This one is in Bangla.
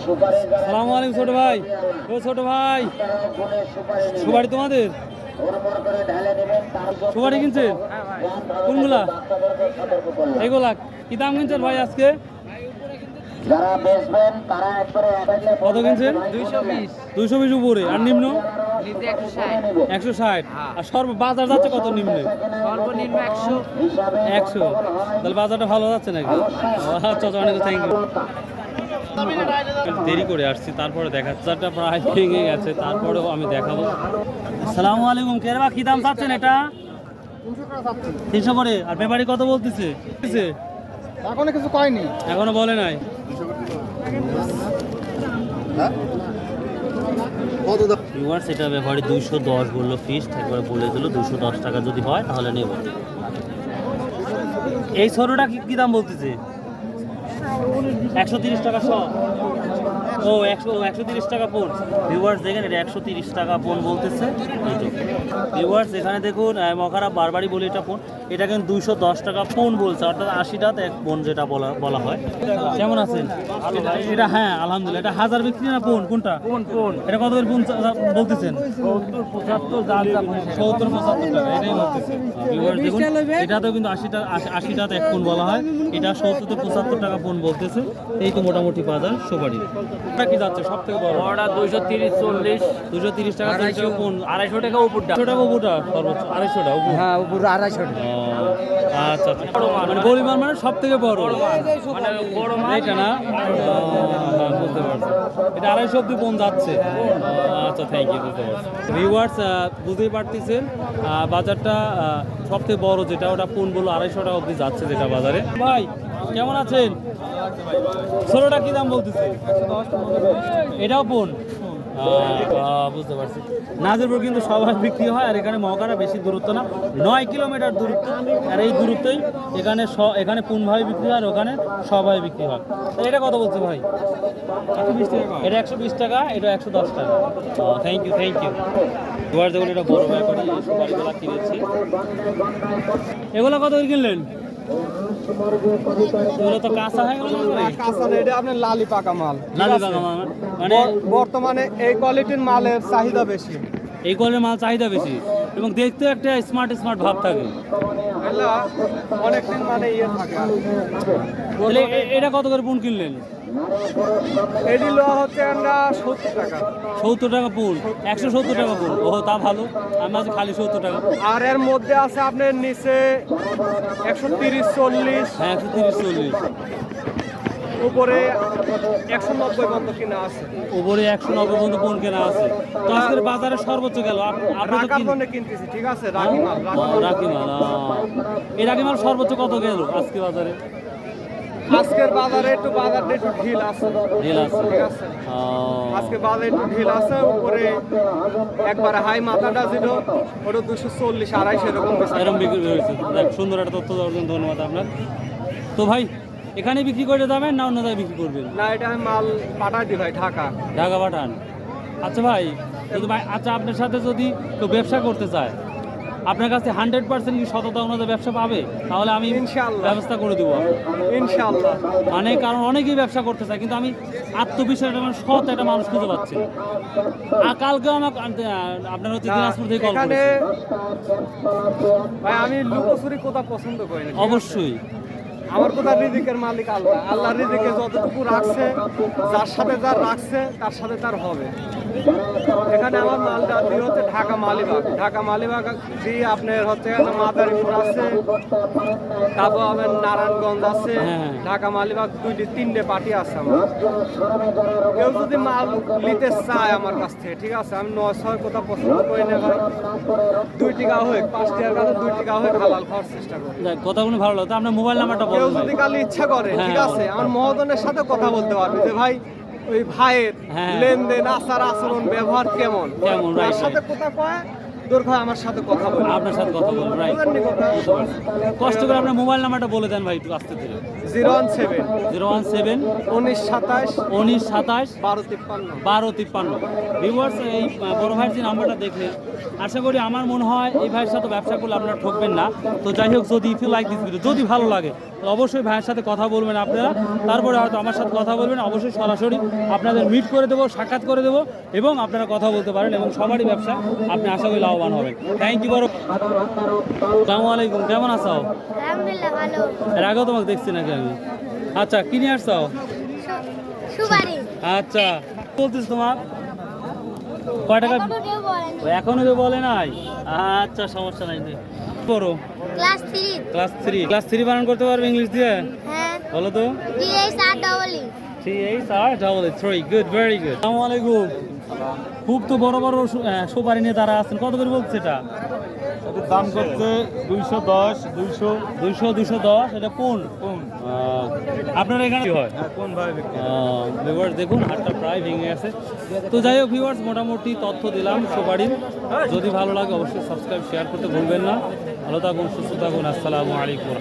সালামু আলাইকুম ছোট ভাই। ও ছোট ভাই, সুপারি তোমাদের? সুপারি কিনছেন? কোনগুলা? এগুলা কি দাম কিনছেন ভাই আজকে? কত কিনছেন? 220 উপরে। আর নিম্ন 160। আর বাজার যাচ্ছে কত নিম্নে? সর্বনিম্ন 100। তাহলে বাজারটা ভালো যাচ্ছে নাকি? আচ্ছা, অনেক থ্যাংক ইউ। দেরি করে আসছি, তারপরে দেখাচ্ছটা প্রায় ভেঙে গেছে, তারপরেও আমি দেখাবো। আসসালামু আলাইকুম। কেরবা কি দাম চাচ্ছেন এটা? 300 করে। আর ব্যাপারী কত বলতেছে? এখনো কিছু কয়নি, এখনো বলে নাই। সেটা ব্যাপারে 210 বললো ফিক্সড, একবার বলে দিল 210 টাকা যদি হয় তাহলে নেব। এই ছোটটা কি দাম বলতেছে? 130 টাকা সব। ও 130 টাকা পোন। ভিউয়ার্স দেখেন, এটা 130 টাকা পোন বলতেছে। ভিউয়ার্স এখানে দেখুন, মকারা বারবারই বলি এটা পোন। এটা কিন্তু 210 টাকা পোন বলছে, অর্থাৎ 80টাতে এক পোন যেটা বলা হয়। কেমন আছেন? এটা হ্যাঁ আলহামদুলিল্লাহ। এটা হাজার বিক্রি না পোন? কোনটা পোন? এটা কত করে পোন বলতেছেন? 70 75 টাকা এটাই বলতেছে। ভিউয়ার্স দেখুন, এটাতেও কিন্তু 80টাতে এক পোন বলা হয়। এটা 70 থেকে 75 টাকা পোন বলতেছে। এই তো মোটামুটি বাজার সুপারি। এটা কি যাচ্ছে সব থেকে বড়? বড়টা 230 230 টাকা। 230 পোন। 250 টাকা উপরটা। 200 টাকা উপরটা সর্বোচ্চ। 250 টাকা উপর। হ্যাঁ, উপর 250 টাকা। আচ্ছা আচ্ছা, মানে গরিমার মানে সব থেকে বড় মানে বড় মাল এইটা না? হ্যাঁ, বুঝতে পারছি। এটা 250 অব্দি পোন যাচ্ছে। আচ্ছা, থ্যাংক ইউ, বুঝতে পারছি। ভিউয়ার্স বুঝতেই পারতেছেন, বাজারটা সব থেকে বড় যেটা, ওটা পোন বললো 250 টাকা অব্দি যাচ্ছে যেটা বাজারে। ভাই কেমন আছেন? ষোলোটা কি দাম বলতেছে? এটাও পোন। বুঝতে পারছি। নাজিরপুর কিন্তু সবাই বিক্রি হয়, আর এখানে মহকারা বেশি দূরত্ব না, 9 কিলোমিটার দূরত্ব। আর এই দূরত্বেই এখানে পুনভাবে বিক্রি হয়, আর ওখানে সবাই বিক্রি হয়। এটা কত বলছে ভাই? 120 টাকা। এটা 120 টাকা, এটা 110 টাকা। Thank you. এবার দেখুন, এটা বড় ব্যাপারই সুপারিগুলা কিনেছি। এগুলো কত করে কিনলেন? এগুলো তো কাঁচা হয়ে গেল। কাঁচা না, এটা আপনার লালি পাকা মাল। লালি পাকা মাল মানে বর্তমানে এই কোয়ালিটির মালের চাহিদা বেশি। এই কোয়ালিটির মাল চাহিদা বেশি, এবং দেখতে একটা স্মার্ট ভাব থাকে। অনেকদিন মানে ইয়ে থাকে। তাহলে এটা কত করে পুন কিনলেন? এটি লোয়া হচ্ছে আমরা 70 টাকা। 70 টাকা পুন। 170 টাকা পুন। ও তা ভালো। আমি আজ খালি 70 টাকা। আর এর মধ্যে আছে আপনার নিচে 130-40। হ্যাঁ, 130-40। উপরে 190 পর্যন্ত কিনা আছে। উপরে 190 পর্যন্ত পুন কেনা আছে। তো আজকের বাজারে সর্বোচ্চ গেল রাখার জন্য কিনতেছি, ঠিক আছে? রাখি মাল। রাখি মাল। এই রাখি মাল সর্বোচ্চ কত গেল আজকে বাজারে? আজকের বাজারে একটু ঢিল আছে। ঢিল আছে, ঠিক আছে। আজকে বাজারে একটু ঢিল আছে। উপরে একবারে হাই মাথাটা ছিল, ওটা 240-250 এরকম বিক্রি হয়েছে। সুন্দর একটা তথ্য দেওয়ার জন্য ধন্যবাদ আপনার। তো ভাই, এখানে বিক্রি করে যাবেন না অন্য জায়গায় বিক্রি করবেন? না, এটা আমি মাল পাঠাই দিই ভাই, ঢাকা পাঠান। আচ্ছা ভাই, কিন্তু ভাই আচ্ছা, আপনার সাথে যদি কেউ ব্যবসা করতে চায়, আপনার কাছে 100% কি সততা অনুযায়ী ব্যবসা পাবে? তাহলে আমি ইনশাআল্লাহ ব্যবস্থা করে দেবো ইনশাআল্লাহ। মানে কারণ অনেকেই ব্যবসা করতে চায়, কিন্তু আমি আত্মবিশ্বাস সৎ একটা মানুষ খুঁজে পাচ্ছি না। কালকেও আমাকে আপনার হচ্ছে দিনাজপুর থেকে কল করেছে ভাই। আমি লুকোচুরি কোথা পছন্দ করি না। অবশ্যই আমার কোথা রিজিকের মালিক আল্লাহ। আল্লাহ রিজিকে যতটুকু রাখছে, যার সাথে যার রাখছে তার সাথে তার হবে। এখানে আমার মালটা দিয়ে হচ্ছে ঢাকা মালিবাগ দিয়ে আপনার হচ্ছে মাদারীপুর আছে, তারপর আমার নারায়ণগঞ্জ আছে, ঢাকা মালিবাগ 2-3টে পার্টি আছে আমার। কেউ যদি মাল নিতে চায় আমার কাছ থেকে, ঠিক আছে, আমি 9-6 কোথা পছন্দ করি না ভাই। 2 টাকা হোক, 5 টাকার কাছে 2 টাকা হোক, হালাল খাওয়ার চেষ্টা করি। কথাগুলো ভালো লাগতো। আপনার মোবাইল নাম্বারটা কেউ বলুন। যদি কালি ইচ্ছা করে, ঠিক আছে, আমার মহোদনের সাথে কথা বলতে পারবে যে ভাই ওই ভাইয়ের লেনদেন, আচার আচরণ, ব্যবহার কেমন, তার সাথে কথা কয় দরকার হয় আমার সাথে কথা বলি। আপনার সাথে কথা বলবো, রাইট। বুঝলেন নি কথা? কষ্ট করে আপনার মোবাইল নাম্বারটা বলে দেন ভাই একটু আস্তে ধীরে। 017 017 1927 1927 1253। 1253। ভিউয়ার্স, এই বড় ভাইয়ের যে নাম্বারটা দেখলেন, আশা করি আমার মনে হয় এই ভাইয়ের সাথে ব্যবসা করলে আপনারা ঠকবেন না। তো যাই হোক, যদি if you like this video, যদি ভালো লাগে তো অবশ্যই ভাইয়ের সাথে কথা বলবেন আপনারা, তারপরে হয়তো আমার সাথে কথা বলবেন, অবশ্যই সরাসরি আপনাদের মিট করে দেবো, সাক্ষাৎ করে দেবো এবং আপনারা কথা বলতে পারেন এবং সবারই ব্যবসা আপনি আশা করি লাভবান হবেন। থ্যাংক ইউ বড়। আসসালামু আলাইকুম, কেমন আছো? আলহামদুলিল্লাহ ভালো। এর আগেও তোমাকে দেখছি নাকি আমি? আচ্ছা, কি নিয়ে আসছো? সুপারি আচ্ছা, বলতেছ তোমার কয় টাকা? এখনো কেউ বলেনি। এখনো কেউ বলে নাই? আচ্ছা, সমস্যা নাই। পড়ো ক্লাস 3। ক্লাস 3 বানান করতে পারবে ইংলিশ দিয়ে? হ্যাঁ। বলো তো। THREE। 3 good, very good. আসসালামু আলাইকুম। খুব তো বড় বড় সুপারি নিয়ে তারা আছেন, কত করে বলছে এটা? দাম করতে 210 200 210। এটা কোন আপনার এখানে কি হয়? কোন ভাই? ভিউয়ার্স দেখুন, হাটটা প্রায় ভেঙে গেছে। তো যাই হোক ভিউয়ার্স, মোটামুটি তথ্য দিলাম সুপারির। যদি ভালো লাগে অবশ্যই সাবস্ক্রাইব শেয়ার করতে ভুলবেন না। ভালো থাকুন, সুস্থ থাকুন। আসসালামু আলাইকুম।